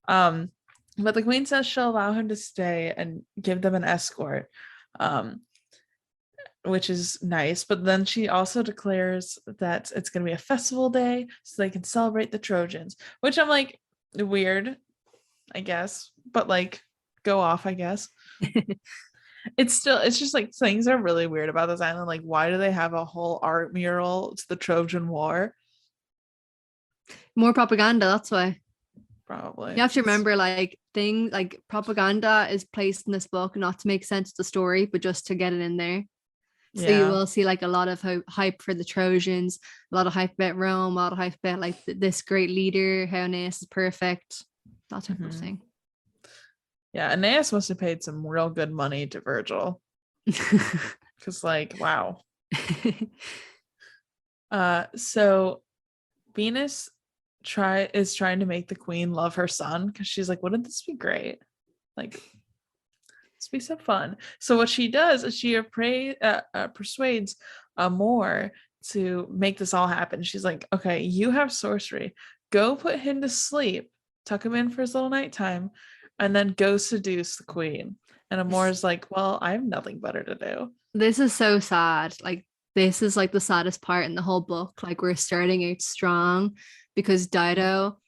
But the queen says she'll allow him to stay and give them an escort, which is nice. But then she also declares that it's going to be a festival day so they can celebrate the Trojans, which I'm like, weird, I guess, but like, go off, I guess. It's just like things are really weird about this island. Like, why do they have a whole art mural to the Trojan War? More propaganda, that's why. Probably. You have to remember, like, things like propaganda is placed in this book not to make sense of the story, but just to get it in there. So you will see like a lot of hype for the Trojans, a lot of hype about Rome, a lot of hype about like this great leader, how Aeneas is perfect, that type of thing. Yeah, Aeneas must have paid some real good money to Virgil. Because like, wow. So Venus is trying to make the queen love her son because she's like, wouldn't this be great? Like, this be so fun. So what she does is she persuades Amor to make this all happen. She's like, okay, you have sorcery. Go put him to sleep, tuck him in for his little nighttime, and then go seduce the queen. And Amor is like, well, I have nothing better to do. This is so sad. Like, this is like the saddest part in the whole book. Like, we're starting out strong because Dido,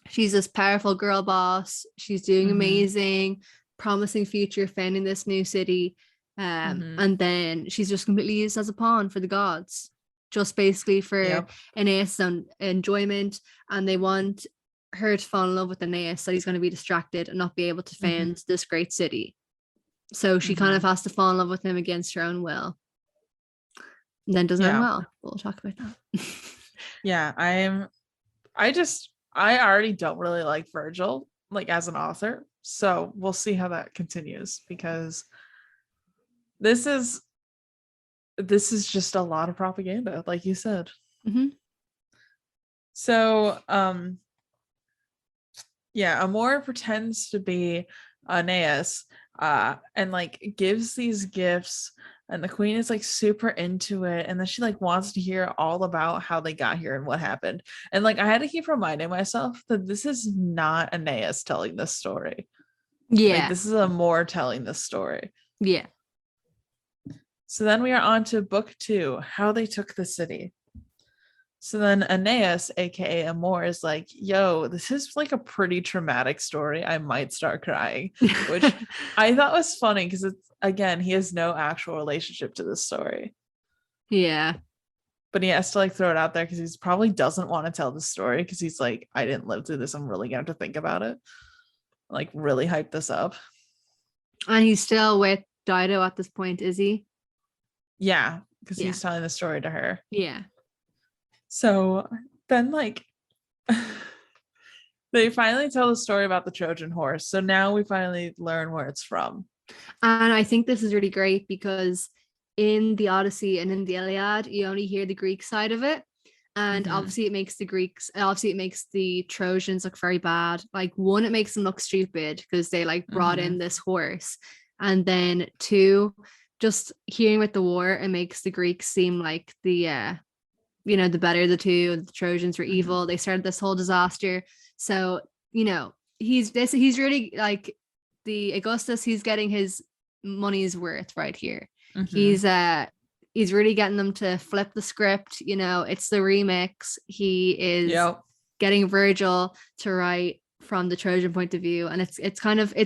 she's this powerful girl boss. She's doing amazing, promising future, founding this new city. And then she's just completely used as a pawn for the gods, just basically for Aeneas' own enjoyment. And they want her to fall in love with Aeneas, so he's going to be distracted and not be able to found this great city. So she kind of has to fall in love with him against her own will. And then doesn't end well. We'll talk about that. Yeah, I already don't really like Virgil, like as an author. So we'll see how that continues, because this is just a lot of propaganda, like you said. So Amor pretends to be Aeneas and like gives these gifts, and the queen is like super into it, and then she like wants to hear all about how they got here and what happened. And like I had to keep reminding myself that this is not Aeneas telling this story. Like, this is Amor telling this story. So then we are on to book 2, how they took the city. So then Aeneas, aka Amor, is like, yo, this is like a pretty traumatic story. I might start crying, which I thought was funny because it's, again, he has no actual relationship to this story. But he has to like throw it out there because he probably doesn't want to tell the story, because he's like, I didn't live through this. I'm really gonna have to think about it. Like, really hype this up. And he's still with Dido at this point, is he? Yeah, because he's telling the story to her. Yeah. So then like they finally tell the story about the Trojan horse. So now we finally learn where it's from. And I think this is really great because in the Odyssey and in the Iliad, you only hear the Greek side of it. And obviously it makes the Trojans look very bad. Like, one, it makes them look stupid because they like brought in this horse. And then 2, just hearing with the war, it makes the Greeks seem like the the better of the two. The Trojans were evil. They started this whole disaster. So, he's really like the Augustus, he's getting his money's worth right here. He's he's really getting them to flip the script. You know, it's the remix. He is getting Virgil to write from the Trojan point of view, and it's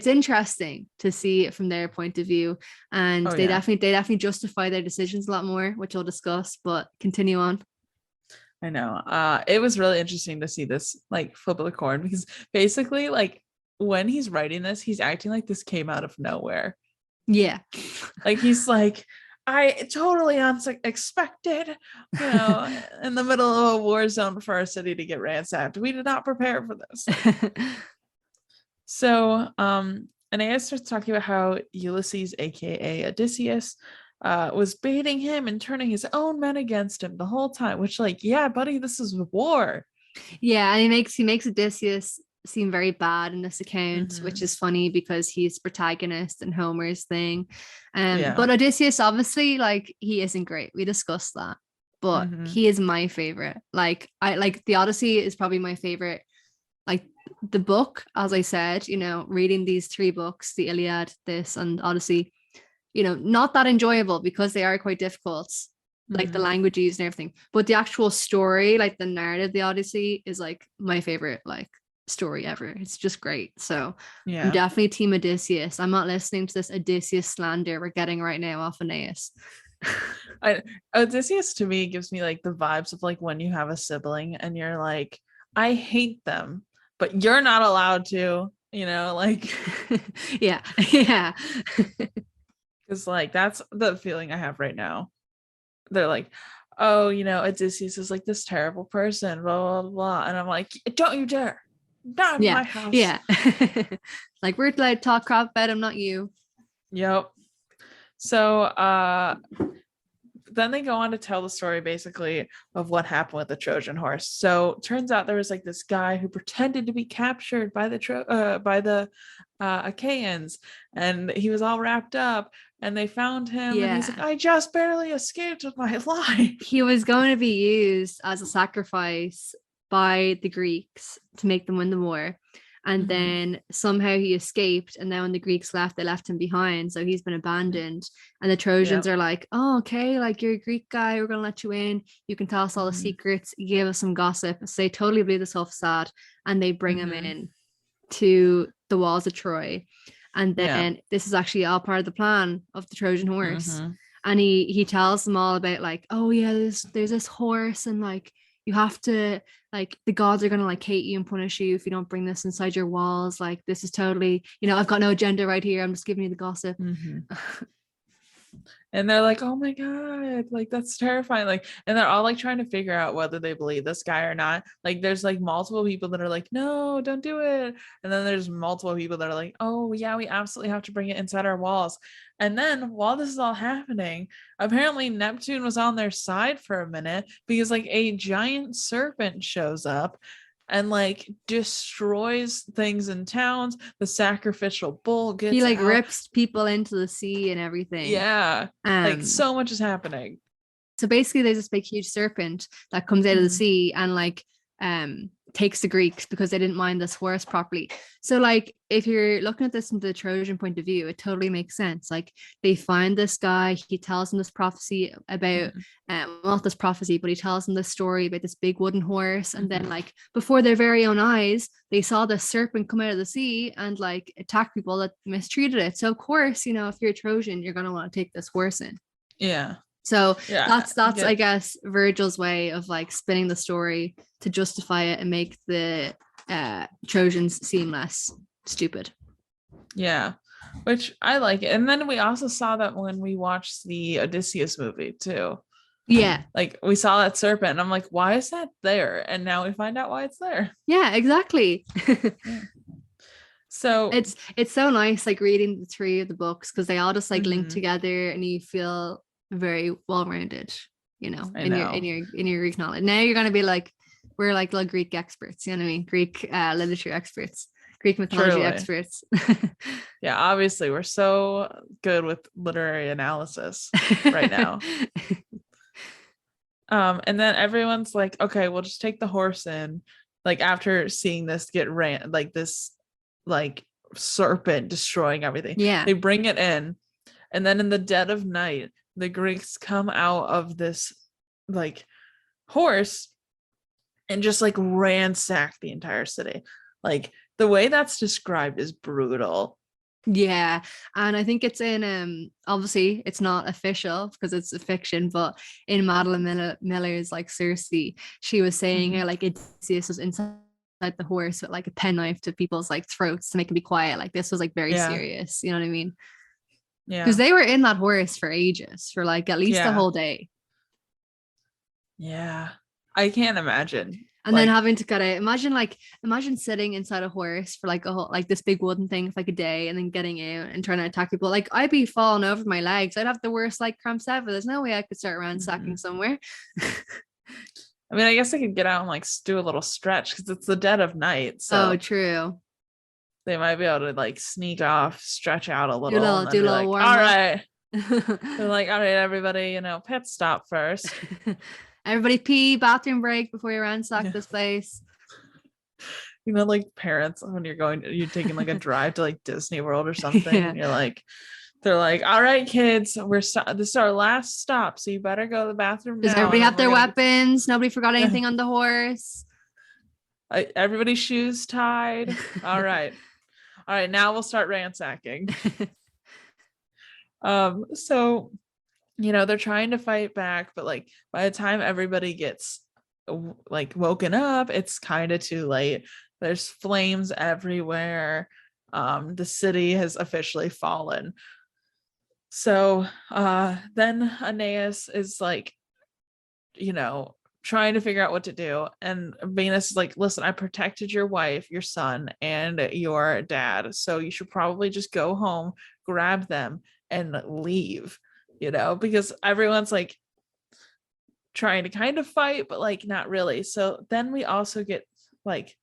interesting to see it from their point of view, and they definitely justify their decisions a lot more, which we'll discuss, but continue on. I know. It was really interesting to see this like flip of the coin, because basically like when he's writing this, he's acting like this came out of nowhere. Yeah. Like he's like, I totally unexpected, you know, in the middle of a war zone for our city to get ransacked. We did not prepare for this. So Aeneid starts talking about how Ulysses, aka Odysseus, was baiting him and turning his own men against him the whole time, which like, yeah, buddy, this is war. Yeah, and he makes Odysseus seem very bad in this account, which is funny because he's protagonist in Homer's thing. But Odysseus, obviously, like, he isn't great. We discussed that, but he is my favorite. Like, I like the Odyssey is probably my favorite. Like the book, as I said, you know, reading these three books, the Iliad, this, and Odyssey, you know, not that enjoyable because they are quite difficult, like the language used and everything. But the actual story, like the narrative, the Odyssey is like my favorite, like, story ever. It's just great. So I'm definitely team Odysseus. I'm not listening to this Odysseus slander we're getting right now off Aeneid. Odysseus to me gives me like the vibes of like when you have a sibling and you're like, I hate them, but you're not allowed to, you know, like yeah because like that's the feeling I have right now. They're like, oh, you know, Odysseus is like this terrible person, blah blah blah, and I'm like, don't you dare. Not in my house. Yeah. Like, we're like talk crap about him, not you. Yep. So then they go on to tell the story basically of what happened with the Trojan horse. So turns out there was like this guy who pretended to be captured by the Achaeans, and he was all wrapped up, and they found him and he's like, I just barely escaped with my life. He was going to be used as a sacrifice by the Greeks to make them win the war, and then somehow he escaped, and then when the Greeks left, they left him behind, so he's been abandoned, and the Trojans are like, oh, okay, like, you're a Greek guy, we're gonna let you in, you can tell us all the secrets, you gave us some gossip. So they totally believe this whole facade, and they bring him in to the walls of Troy, and then this is actually all part of the plan of the Trojan horse. And he tells them all about like, oh yeah, there's this horse, and like, you have to, like, the gods are gonna like hate you and punish you if you don't bring this inside your walls. Like, this is totally, you know, I've got no agenda right here, I'm just giving you the gossip. And they're like, oh my god, like, that's terrifying. Like, and they're all like trying to figure out whether they believe this guy or not. Like, there's like multiple people that are like, no, don't do it, and then there's multiple people that are like, oh yeah, we absolutely have to bring it inside our walls. And then while this is all happening, apparently Neptune was on their side for a minute, because like a giant serpent shows up and like destroys things in towns. The sacrificial bull gets, he like out, rips people into the sea and everything. Like, so much is happening. So basically there's this big huge serpent that comes out of the sea and like takes the Greeks because they didn't mind this horse properly. So like, if you're looking at this from the Trojan point of view, it totally makes sense. Like, they find this guy, he tells them this prophecy about not this prophecy, but he tells them this story about this big wooden horse, and then like before their very own eyes they saw the serpent come out of the sea and like attack people that mistreated it. So of course, you know, if you're a Trojan, you're going to want to take this horse in. So that's I guess Virgil's way of like spinning the story to justify it and make the Trojans seem less stupid. Which I like it. And then we also saw that when we watched the Odysseus movie too. Like, we saw that serpent and I'm like, why is that there? And now we find out why it's there. Exactly. So it's so nice like reading the three of the books, because they all just like link together and you feel very well-rounded, you know, in your Greek knowledge. Now you're going to be like, we're like little Greek experts, you know what I mean? Greek literature experts, Greek mythology experts. Obviously we're so good with literary analysis right now. And then everyone's like, okay, we'll just take the horse in. Like, after seeing this get ran, like this like serpent destroying everything, they bring it in, and then in the dead of night the Greeks come out of this like horse and just like ransack the entire city. Like the way that's described is brutal. Yeah, and I think it's in obviously it's not official because it's a fiction, but in Madeline Miller's like Circe, she was saying how like Odysseus was inside the horse with like a penknife to people's like throats to make them be quiet. Like this was like very serious, you know what I mean? Yeah, because they were in that horse for ages, for like at least a whole day. Yeah, I can't imagine. And then having to imagine sitting inside a horse for like a whole, like this big wooden thing for like a day and then getting out and trying to attack people. Like I'd be falling over my legs. I'd have the worst like cramps ever. There's no way I could start ransacking somewhere. I mean, I guess I could get out and like do a little stretch because it's the dead of night. So true. They might be able to like sneak off, stretch out a little, do a little warm up. All right. They're like, all right, everybody, pit stop first. Everybody pee, bathroom break before you ransack this place. Like parents when you're taking like a drive to like Disney World or something. And they're like, all right, kids, this is our last stop, so you better go to the bathroom. Does everybody have their weapons? Nobody forgot anything on the horse? Everybody's shoes tied. All right. Now we'll start ransacking. So they're trying to fight back, but like by the time everybody gets like woken up, it's kind of too late. There's flames everywhere. The city has officially fallen. So then Aeneas is like, trying to figure out what to do, and Venus is like, listen, I protected your wife, your son, and your dad, so you should probably just go home, grab them, and leave. Because everyone's like trying to kind of fight, but like not really. So then we also get like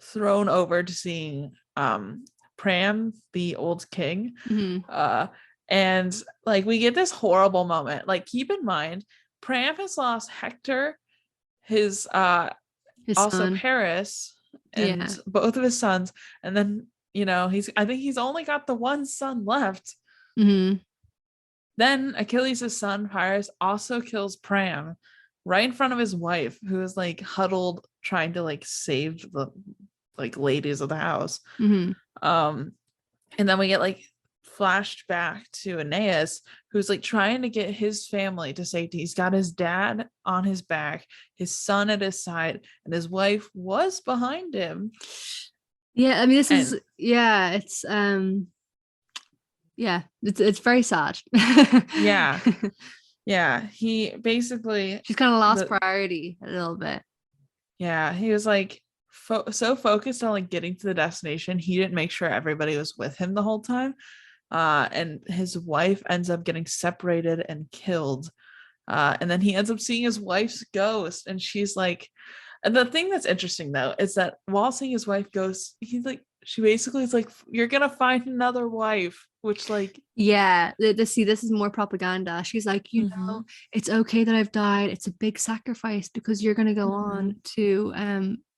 thrown over to seeing Priam, the old king. And like we get this horrible moment. Like keep in mind, Priam has lost Hector, his also son. Paris, and both of his sons. And then I think he's only got the one son left. Then Achilles' son Pyrrhus also kills Priam right in front of his wife, who is like huddled trying to like save the like ladies of the house. And then we get like flashed back to Aeneas, who's like trying to get his family to safety. He's got his dad on his back, his son at his side, and his wife was behind him. Yeah, I mean, it's very sad. He basically, she's kind of lost priority a little bit. He was like so focused on like getting to the destination, he didn't make sure everybody was with him the whole time. And his wife ends up getting separated and killed. And then he ends up seeing his wife's ghost, and she's like, and the thing that's interesting though is that while seeing his wife ghost, she basically is like, you're gonna find another wife, which like, this is more propaganda. She's like, it's okay that I've died, it's a big sacrifice because you're gonna go on to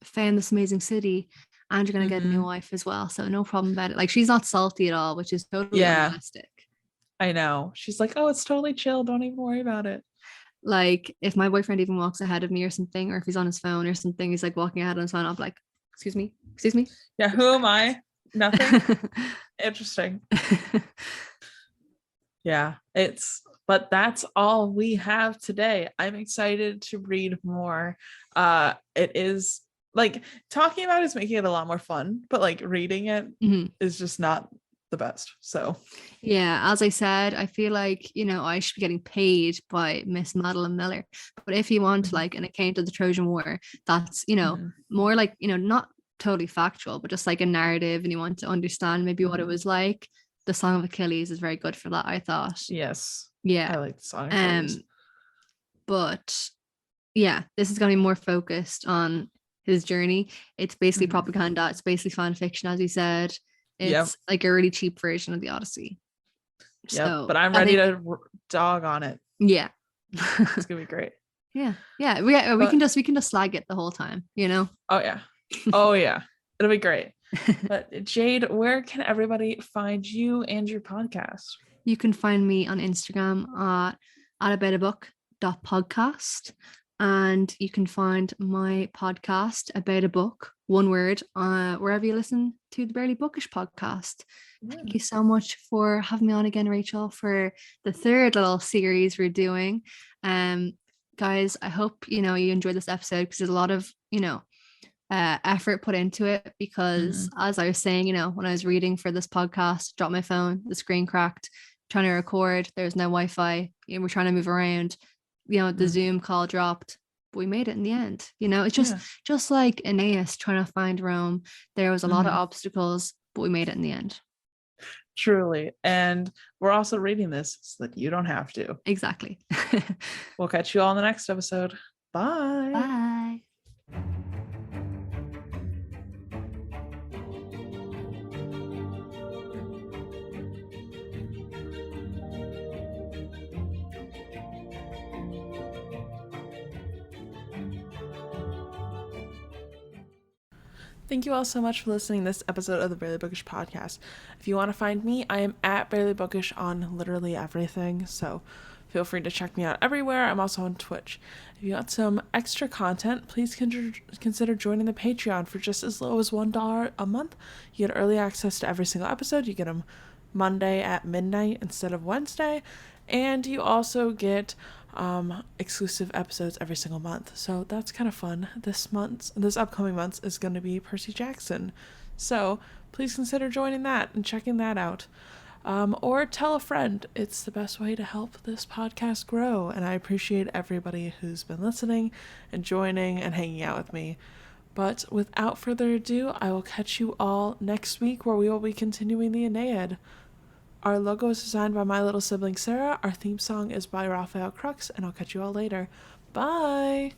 found this amazing city, and you're gonna get a new wife as well, so no problem about it. Like she's not salty at all, which is totally realistic. I know, she's like, oh, it's totally chill, don't even worry about it. Like if my boyfriend even walks ahead of me or something, or if he's on his phone or something, he's like walking ahead on his phone, I'll be like, excuse me. Yeah, who am I? Nothing. Interesting. But that's all we have today. I'm excited to read more. It is like talking about it is making it a lot more fun, but like reading it is just not the best. So as I said, I feel like I should be getting paid by Miss Madeline Miller, but if you want like an account of the Trojan War that's more like not totally factual, but just like a narrative, and you want to understand maybe what it was like, the Song of Achilles is very good for that, I thought. I like the Song of Achilles. But this is going to be more focused on his journey. It's basically propaganda, it's basically fan fiction, as you said. It's like a really cheap version of the Odyssey. But I'm ready to dog on it. It's gonna be great. We can just slag it the whole time, Oh yeah, it'll be great. But Jade, where can everybody find you and your podcast? You can find me on Instagram at aboutabook.podcast. And you can find my podcast, About a Book, one word, wherever you listen to the Barely Bookish podcast. Yeah. Thank you so much for having me on again, Rachel, for the third little series we're doing. Guys, I hope you enjoyed this episode, because there's a lot of effort put into it, because as I was saying, when I was reading for this podcast, dropped my phone, the screen cracked, trying to record, there's no Wi-Fi, we're trying to move around, the Zoom call dropped, but we made it in the end. It's just like Aeneid trying to find Rome. There was a lot of obstacles, but we made it in the end. Truly. And we're also reading this so that you don't have to. Exactly. We'll catch you all in the next episode. Bye. Bye. Thank you all so much for listening to this episode of the Barely Bookish podcast. If you want to find me, I am at Barely Bookish on literally everything, so feel free to check me out everywhere. I'm also on Twitch. If you want some extra content, please consider joining the Patreon for just as low as $1 a month. You get early access to every single episode. You get them Monday at midnight instead of Wednesday, and you also get exclusive episodes every single month, so that's kind of fun. This upcoming month is going to be Percy Jackson, so please consider joining that and checking that out, or tell a friend. It's the best way to help this podcast grow, and I appreciate everybody who's been listening and joining and hanging out with me. But without further ado, I will catch you all next week, where we will be continuing the Aeneid. Our logo is designed by my little sibling Sarah. Our theme song is by Raphael Crux, and I'll catch you all later. Bye!